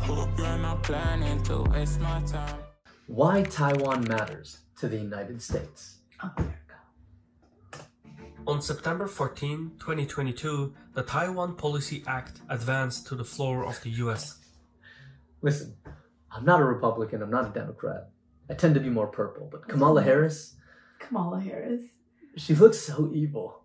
hope you're not planning to waste my time. Why Taiwan matters to the United States. America. On September 14, 2022, the Taiwan Policy Act advanced to the floor of the US. Listen, I'm not a Republican, I'm not a Democrat. I tend to be more purple, but Kamala Harris, she looks so evil.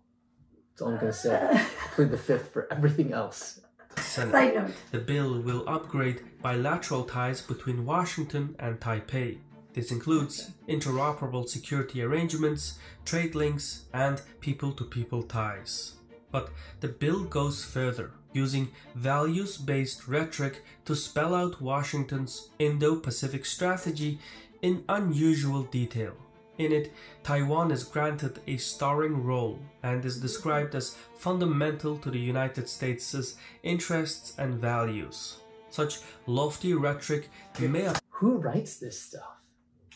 That's all I'm going to say. Plead the fifth for everything else. Side note. The bill will upgrade bilateral ties between Washington and Taipei. This includes interoperable security arrangements, trade links, and people-to-people ties. But the bill goes further, using values-based rhetoric to spell out Washington's Indo-Pacific strategy in unusual detail. In it, Taiwan is granted a starring role and is described as fundamental to the United States' interests and values. Such lofty rhetoric may have... Who writes this stuff?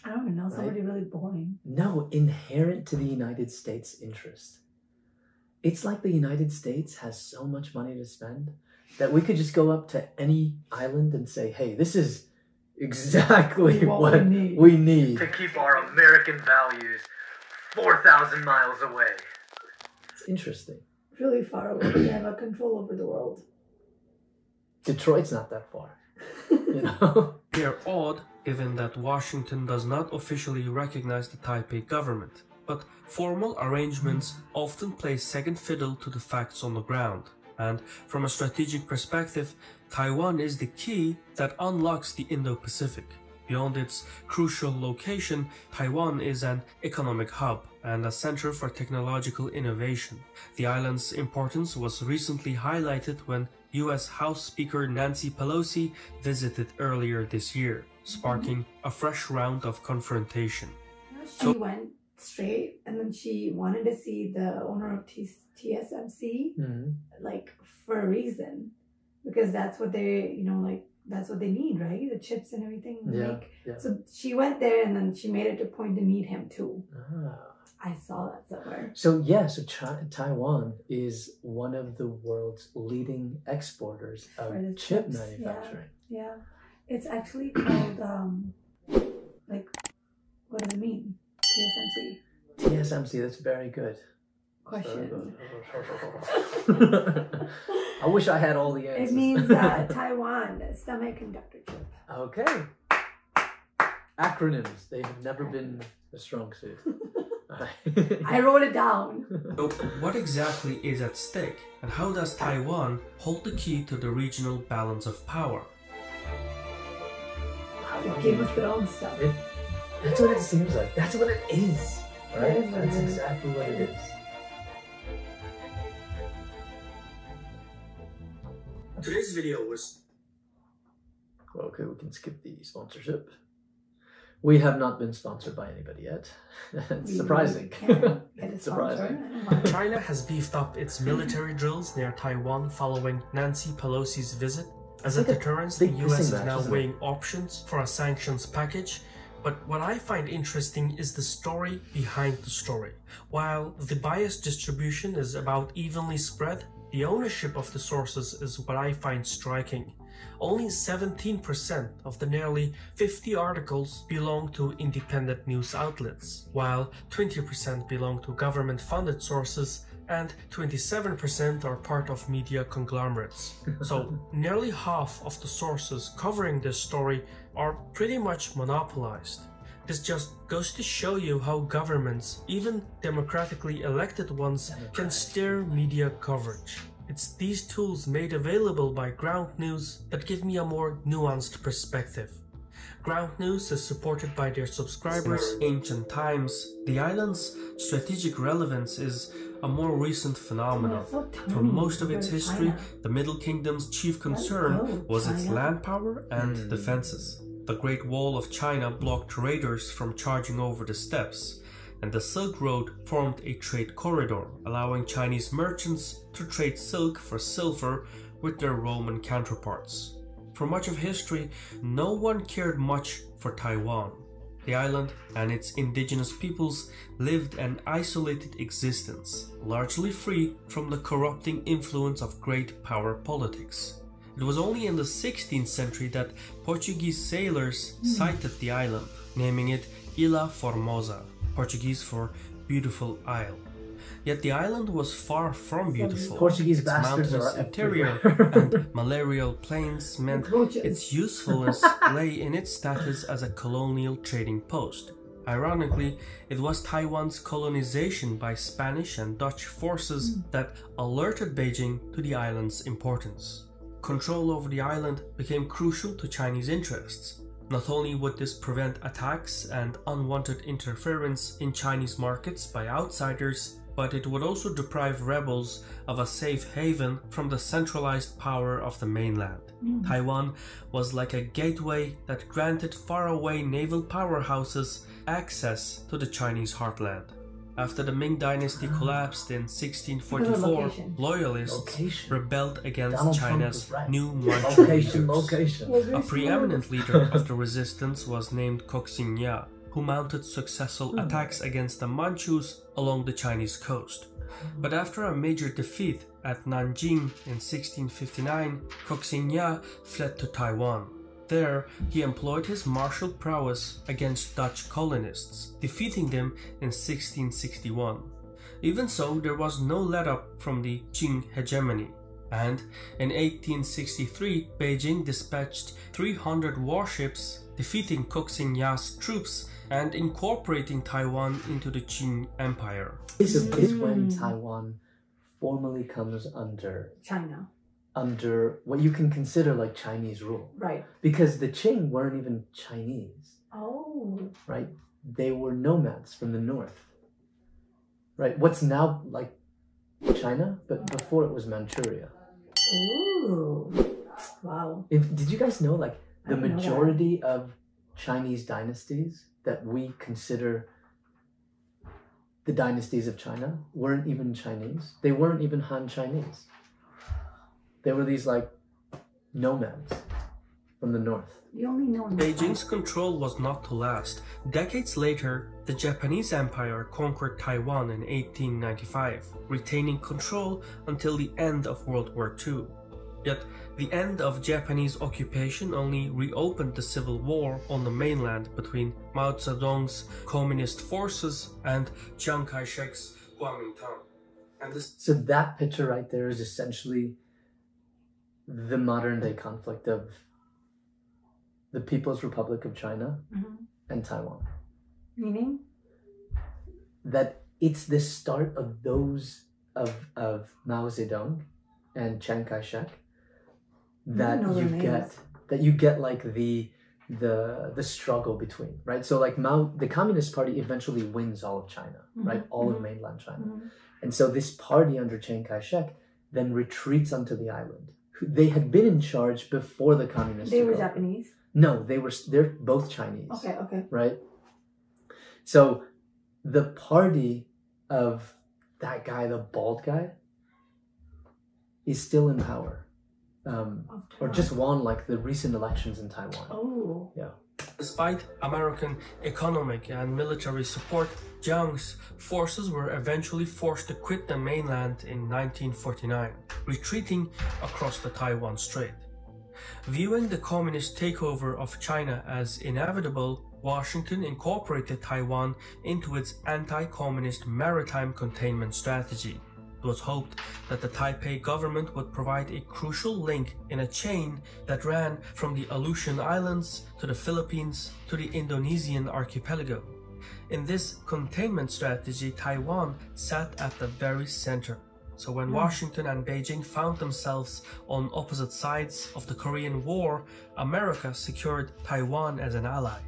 I don't even know, somebody really boring. No, inherent to the United States' interest. It's like the United States has so much money to spend that we could just go up to any island and say, hey, this is exactly what we need to keep our American values 4,000 miles away. It's interesting. Really far away. We have a control over the world. Detroit's not that far, you know? They're odd, given that Washington does not officially recognize the Taipei government, but formal arrangements often play second fiddle to the facts on the ground. And from a strategic perspective, Taiwan is the key that unlocks the Indo-Pacific. Beyond its crucial location, Taiwan is an economic hub and a center for technological innovation. The island's importance was recently highlighted when US House Speaker Nancy Pelosi visited earlier this year, sparking a fresh round of confrontation. She went straight and then she wanted to see the owner of TSMC like for a reason, because that's what they, you know, like that's what they need, right? The chips and everything. Yeah. So she went there and then she made it a point to meet him too. I saw that somewhere. So yeah, so Taiwan is one of the world's leading exporters of chip manufacturing. Yeah. It's actually called like, what does it mean? TSMC. TSMC, that's very good. Question. I wish I had all the answers. It means Taiwan semiconductor chip. Okay. Acronyms, they've never been a strong suit. I wrote it down. So what exactly is at stake, and how does Taiwan hold the key to the regional balance of power? Game of Thrones stuff. That's what it seems like. That's what it is. Right? That's exactly what it is. Today's video was... Okay, we can skip the sponsorship. We have not been sponsored by anybody yet. It's surprising. It's surprising. China has beefed up its military drills near Taiwan following Nancy Pelosi's visit. As a deterrence, the US is now weighing options for a sanctions package. But what I find interesting is the story behind the story. While the bias distribution is about evenly spread, the ownership of the sources is what I find striking. Only 17% of the nearly 50 articles belong to independent news outlets, while 20% belong to government-funded sources and 27% are part of media conglomerates. So nearly half of the sources covering this story are pretty much monopolized. This just goes to show you how governments, even democratically elected ones, can steer media coverage. It's these tools made available by Ground News that give me a more nuanced perspective. Ground News is supported by their subscribers. Ancient times, the island's strategic relevance is a more recent phenomenon. For most of its history, the Middle Kingdom's chief concern was its land power and defenses. The Great Wall of China blocked raiders from charging over the steppes, and the Silk Road formed a trade corridor, allowing Chinese merchants to trade silk for silver with their Roman counterparts. For much of history, no one cared much for Taiwan. The island and its indigenous peoples lived an isolated existence, largely free from the corrupting influence of great power politics. It was only in the 16th century that Portuguese sailors sighted the island, naming it Ilha Formosa, Portuguese for beautiful isle. Yet the island was far from beautiful. Portuguese its bastards mountainous are interior and malarial plains meant its usefulness lay in its status as a colonial trading post. Ironically, it was Taiwan's colonization by Spanish and Dutch forces that alerted Beijing to the island's importance. Control over the island became crucial to Chinese interests. Not only would this prevent attacks and unwanted interference in Chinese markets by outsiders, but it would also deprive rebels of a safe haven from the centralized power of the mainland. Taiwan was like a gateway that granted faraway naval powerhouses access to the Chinese heartland. After the Ming Dynasty collapsed in 1644, loyalists rebelled against Donald China's right. new Manchu Location. A preeminent leader of the resistance was named Koxinga, who mounted successful attacks against the Manchus along the Chinese coast. But after a major defeat at Nanjing in 1659, Koxinga fled to Taiwan. There, he employed his martial prowess against Dutch colonists, defeating them in 1661. Even so, there was no let-up from the Qing hegemony, and in 1863, Beijing dispatched 300 warships, defeating Koxinga's troops and incorporating Taiwan into the Qing Empire. This is when Taiwan formally comes under China. Under what you can consider like Chinese rule. Right. Because the Qing weren't even Chinese. Oh. Right? They were nomads from the north. Right? What's now like China, but before it was Manchuria. Ooh. Wow. Did you guys know like the I didn't know majority of Chinese dynasties that we consider the dynasties of China weren't even Chinese? They weren't even Han Chinese. They were these like nomads from the north. You only know Beijing's control was not to last. Decades later, the Japanese Empire conquered Taiwan in 1895, retaining control until the end of World War II. Yet, the end of Japanese occupation only reopened the civil war on the mainland between Mao Zedong's communist forces and Chiang Kai-shek's Kuomintang. So that picture right there is essentially the modern day conflict of the People's Republic of China and Taiwan. Meaning? That it's the start of those of Mao Zedong and Chiang Kai-shek that you get like the struggle between, right? So like the Communist Party eventually wins all of China, right? All of mainland China. And so this party under Chiang Kai-shek then retreats onto the island. They had been in charge before the communists. They were Japanese? No, they're both Chinese. Okay. Right? So the party of that guy, the bald guy, is still in power. Or just won like the recent elections in Taiwan. Oh. Yeah. Despite American economic and military support, Jiang's forces were eventually forced to quit the mainland in 1949, retreating across the Taiwan Strait. Viewing the communist takeover of China as inevitable, Washington incorporated Taiwan into its anti-communist maritime containment strategy. It was hoped that the Taipei government would provide a crucial link in a chain that ran from the Aleutian Islands to the Philippines to the Indonesian archipelago. In this containment strategy, Taiwan sat at the very center. So when Washington and Beijing found themselves on opposite sides of the Korean War, America secured Taiwan as an ally.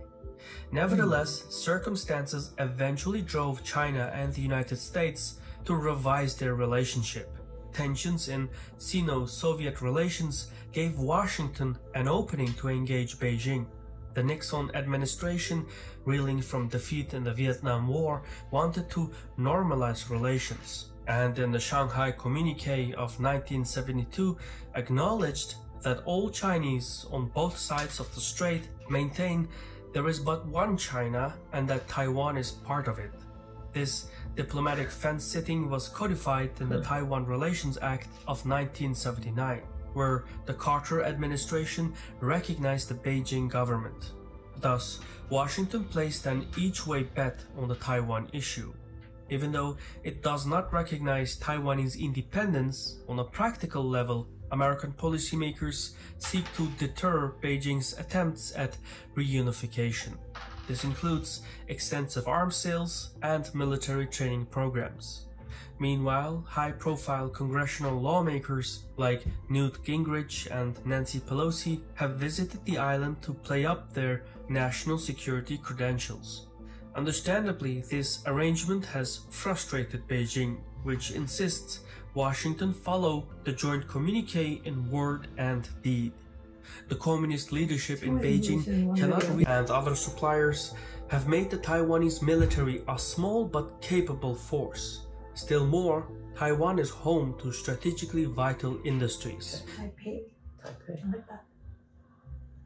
Nevertheless, circumstances eventually drove China and the United States to revise their relationship. Tensions in Sino-Soviet relations gave Washington an opening to engage Beijing. The Nixon administration, reeling from defeat in the Vietnam War, wanted to normalize relations, and in the Shanghai Communique of 1972 acknowledged that all Chinese on both sides of the strait maintain there is but one China and that Taiwan is part of it. This diplomatic fence-sitting was codified in the Taiwan Relations Act of 1979. where the Carter administration recognized the Beijing government. Thus, Washington placed an each-way bet on the Taiwan issue. Even though it does not recognize Taiwanese independence, on a practical level, American policymakers seek to deter Beijing's attempts at reunification. This includes extensive arms sales and military training programs. Meanwhile, high-profile congressional lawmakers like Newt Gingrich and Nancy Pelosi have visited the island to play up their national security credentials. Understandably, this arrangement has frustrated Beijing, which insists Washington follow the joint communique in word and deed. The communist leadership in Beijing and other suppliers have made the Taiwanese military a small but capable force. Still more, Taiwan is home to strategically vital industries. Taipei. I like that.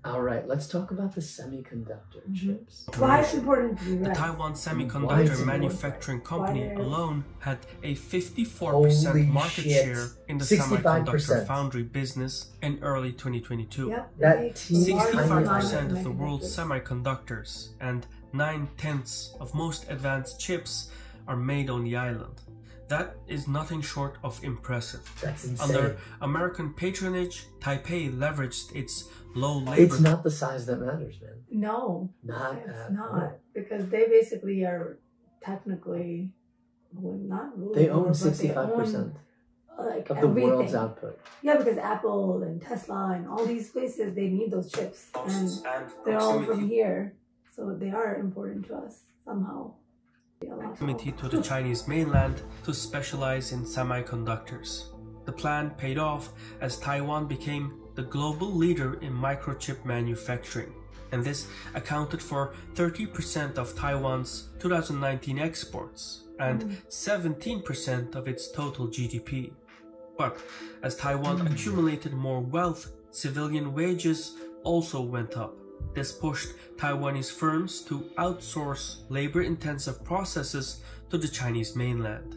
All right, let's talk about the semiconductor chips. Why it's important to you? The Taiwan Semiconductor Manufacturing Company alone had a 54% market share in the 65%. semiconductor foundry business in early 2022. Yep, That 65% of the world's semiconductors and 9/10 of most advanced chips are made on the island. That is nothing short of impressive. That's insane. Under American patronage, Taipei leveraged its low labor. It's not the size that matters, man. No, Not it's at not all. because they basically are technically not really. They own 65% like of the everything. world's output. Yeah, because Apple and Tesla and all these places, they need those chips, and they're all from here, so they are important to us somehow. Proximity to the Chinese mainland to specialize in semiconductors. The plan paid off as Taiwan became the global leader in microchip manufacturing, and this accounted for 30% of Taiwan's 2019 exports and 17% of its total GDP. But as Taiwan accumulated more wealth, civilian wages also went up. This pushed Taiwanese firms to outsource labor-intensive processes to the Chinese mainland.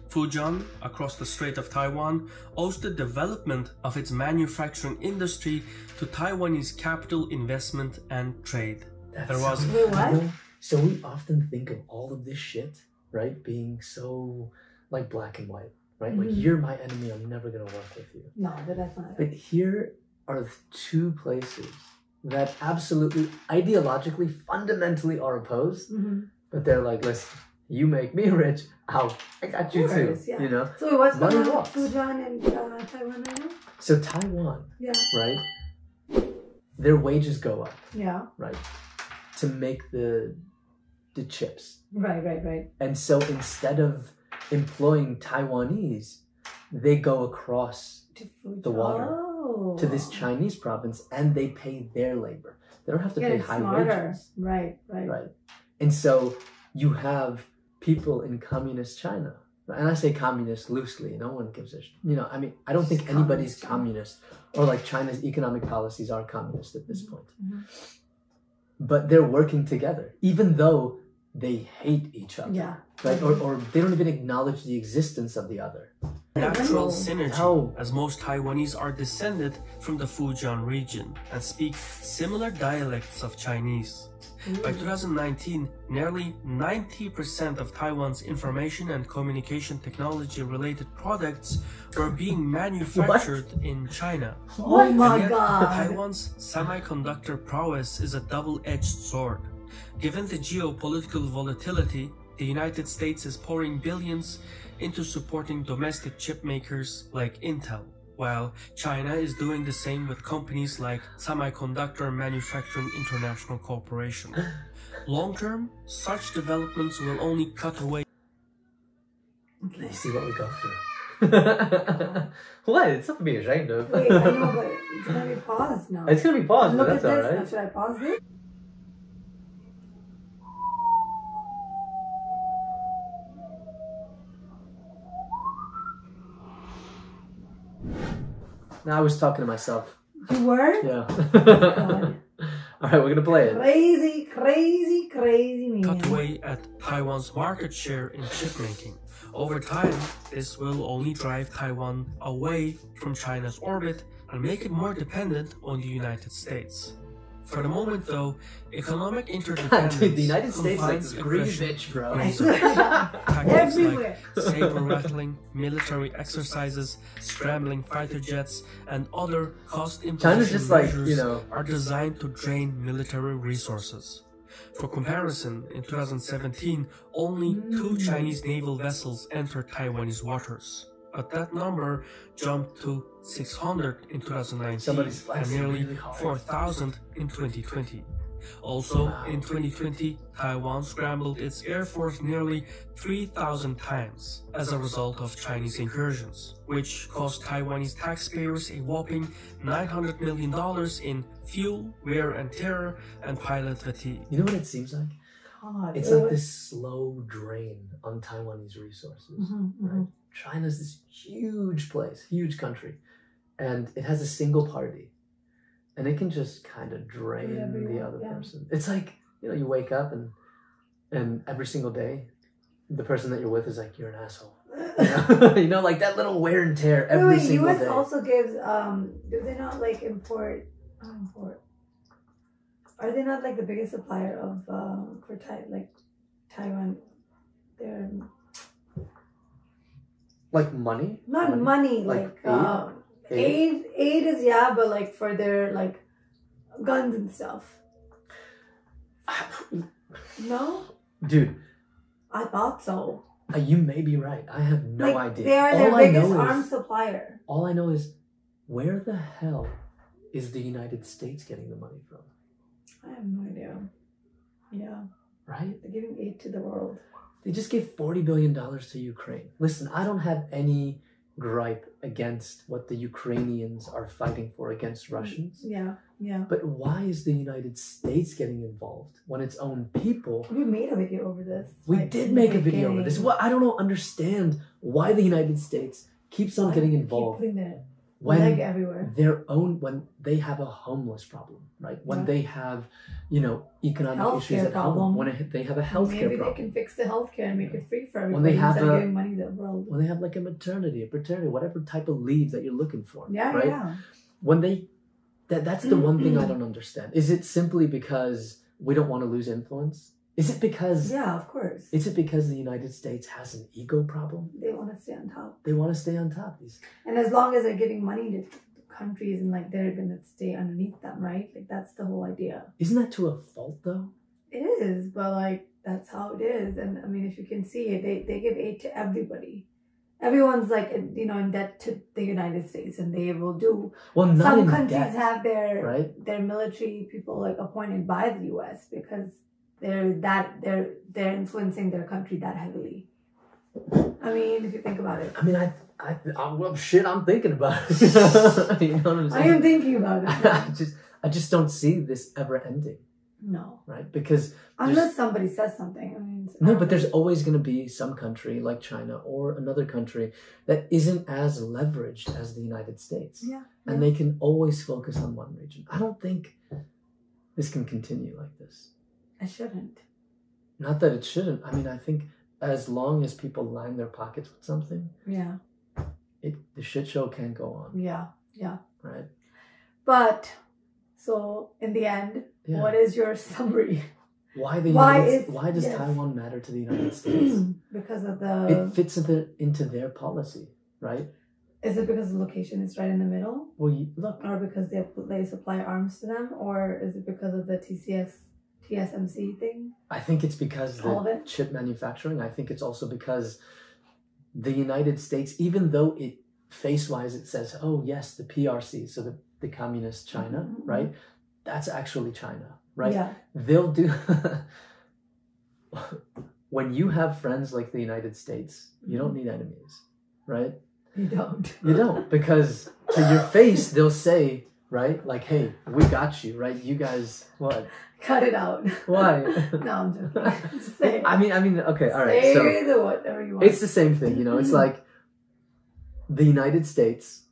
Fujian, across the Strait of Taiwan, owes the development of its manufacturing industry to Taiwanese capital investment and trade. That's Wait, what? So we often think of all of this shit, right, being so like black and white, right? Like you're my enemy, I'm never gonna work with you. No, but that's not But here are two places that absolutely, ideologically, fundamentally are opposed, but they're like, listen, you make me rich, I got you too, yeah. you know? So what's Money going on walks. with Fujian and Taiwan right now? So Taiwan, Yeah. right? Their wages go up, Yeah. right? To make the chips. Right. And so instead of employing Taiwanese, they go across To Fujian. the water Oh. to this Chinese province and they pay their labor. They don't have to Yeah, pay it's high smarter. wages. Right. Right. And so you have people in communist China. And I say communist loosely, no one gives a I mean, I don't think anybody's communist or like China's economic policies are communist at this point. But they're working together, even though they hate each other. Yeah. Right? Or they don't even acknowledge the existence of the other. Natural synergy, No. as most Taiwanese are descended from the Fujian region and speak similar dialects of Chinese. By 2019, nearly 90% of Taiwan's information and communication technology related products were being manufactured in China. Oh my And yet, God. Taiwan's semiconductor prowess is a double-edged sword. Given the geopolitical volatility, the United States is pouring billions into supporting domestic chip makers like Intel, while China is doing the same with companies like Semiconductor Manufacturing International Corporation. Long-term, such developments will only cut away. You see what we go through. What? It's something to be ashamed of. Wait, I know, but it's gonna be paused now. It's gonna be paused, but Look that's at this. alright. Now, should I pause this? Now I was talking to myself. You were? Yeah. God. Alright, we're gonna play it. Crazy man. Cut away at Taiwan's market share in chip making. Over time, this will only drive Taiwan away from China's orbit and make it more dependent on the United States. For the moment, though, economic interdependence Dude, the United States like confines this green aggression bitch, bro. I swear to God. Tactics Everywhere. like saber rattling, military exercises, scrambling fighter jets, and other cost China's imposition just like, measures you know, are designed to drain military resources. For comparison, in 2017, only 2 Chinese naval vessels entered Taiwanese waters. But that number jumped to 600 in 2019 Somebody's and flexing nearly really hard. 4,000 in 2020. Also, in 2020, Taiwan scrambled its air force nearly 3,000 times as a result of Chinese incursions, which cost Taiwanese taxpayers a whopping $900 million in fuel, wear and tear, and pilot fatigue. You know what it seems like? God. It's like this slow drain on Taiwanese resources, right? China's this huge place, huge country, and it has a single party, and it can just kind of drain the other person. It's like, you know, you wake up and every single day, the person that you're with is like, you're an asshole. You know, you know, like that little wear and tear every single US day. also gives, do they not like import? Are they not like the biggest supplier of for Taiwan? They're Like money? not money, like aid is, yeah, but like for their like guns and stuff. No, Dude, I thought so. you may be right. I have no Like, idea. they are All their I biggest know arms is, supplier. all I know is, where the hell is the United States getting the money from? I have no idea. Yeah, Right? they're giving aid to the world. They just gave $40 billion to Ukraine. Listen, I don't have any gripe against what the Ukrainians are fighting for against Russians. Yeah, yeah. But why is the United States getting involved when its own people... We made a video over this. We like, did in the make a video over beginning. this. Well, I don't understand why the United States keeps on getting Keep involved putting their when leg everywhere. when they have a homeless problem, right? When they have, you know, economic Healthcare issues at problem. home, when they have a healthcare Maybe problem. they can fix the healthcare and make it free for When everybody they have instead of a- giving money to the world. When they have like a maternity, a paternity, whatever type of leave that you're looking for, Yeah, right? yeah. When they, that's the one thing I don't understand. Is it simply because we don't want to lose influence? Is it because Yeah, of course. Is it because the United States has an ego problem? They want to stay on top. They want to stay on top. And as long as they're giving money to countries and like they're going to stay underneath them, right? Like that's the whole idea. Isn't that to a fault though? It is, but like that's how it is. And I mean, if you can see it, they give aid to everybody. Everyone's like, you know, in debt to the United States, and they will do. Well, not Some in countries debt, have right? their military people like appointed by the U.S. because they're influencing their country that heavily. I mean, if you think about it. I mean, well, shit, I'm thinking about it. You know what I'm saying? I am thinking about it. I just don't see this ever ending, No. right? Because Unless somebody says something. I mean, no, but there's always going to be some country like China or another country that isn't as leveraged as the United States. Yeah. And they can always focus on one region. I don't think this can continue like this. I shouldn't. Not that it shouldn't. I mean, I think as long as people line their pockets with something, Yeah. the shit show can go on, Yeah. Yeah. right? But so in the end, Yeah. what is your summary? Why does yes. Taiwan matter to the United States? Because of It fits into their policy, right? Is it because the location is right in the middle, Well, look, or because they supply arms to them, or is it because of the TSMC thing? I think it's because All of the it? chip manufacturing. I think it's also because the United States, even though it face-wise it says, oh yes, the PRC, so the communist China, Mm-hmm. right? That's actually China, right? Yeah. They'll do when you have friends like the United States, you don't need enemies, right? You don't. You don't, because to your face they'll say, right, like, hey, we got you, right? You guys, what? Cut it out. Why? No, I'm joking. Say it. I mean, okay, all right. Say So the whatever you want. it's the same thing, you know. It's like the United States.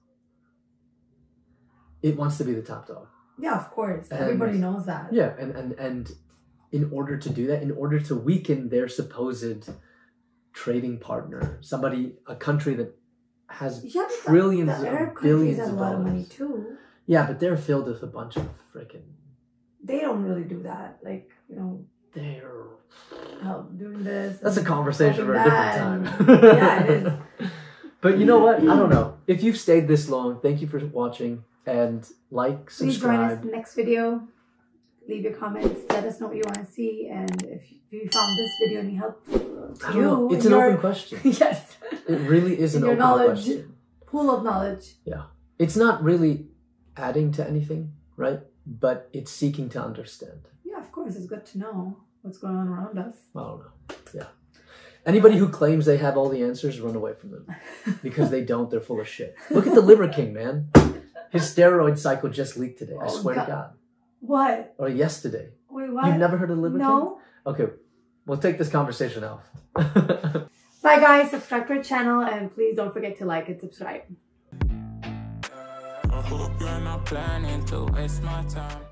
It wants to be the top dog. Yeah, of course. And- Everybody knows that. Yeah, and in order to do that, in order to weaken their supposed trading partner, a country that has Yeah, but trillions the Arab of countries billions have of a lot of money dollars. too. Yeah, but they're filled with a bunch of freaking. They don't really do that. Like, you know, They're. doing this. That's a and conversation for a helping different that, time. and- yeah, it is. But you know what? I don't know. If you've stayed this long, thank you for watching and like, Please join us subscribe. in the next video. Leave your comments. Let us know what you want to see, and if you found this video any helpful to I don't know. you, It's an open question. Yes, It really is an your open knowledge question. pool of knowledge. Yeah. It's not really adding to anything, right? But it's seeking to understand. Yeah, of course, it's good to know what's going on around us. I don't know. Yeah. Anybody who claims they have all the answers, run away from them. Because they don't, they're full of shit. Look at the Liver King, man. His steroid cycle just leaked today. I swear to God. What? Or yesterday. Wait, what? You've never heard of Liver King? No. Okay. We'll take this conversation off. Bye guys, subscribe to our channel and please don't forget to like and subscribe. I hope you're not planning to waste my time.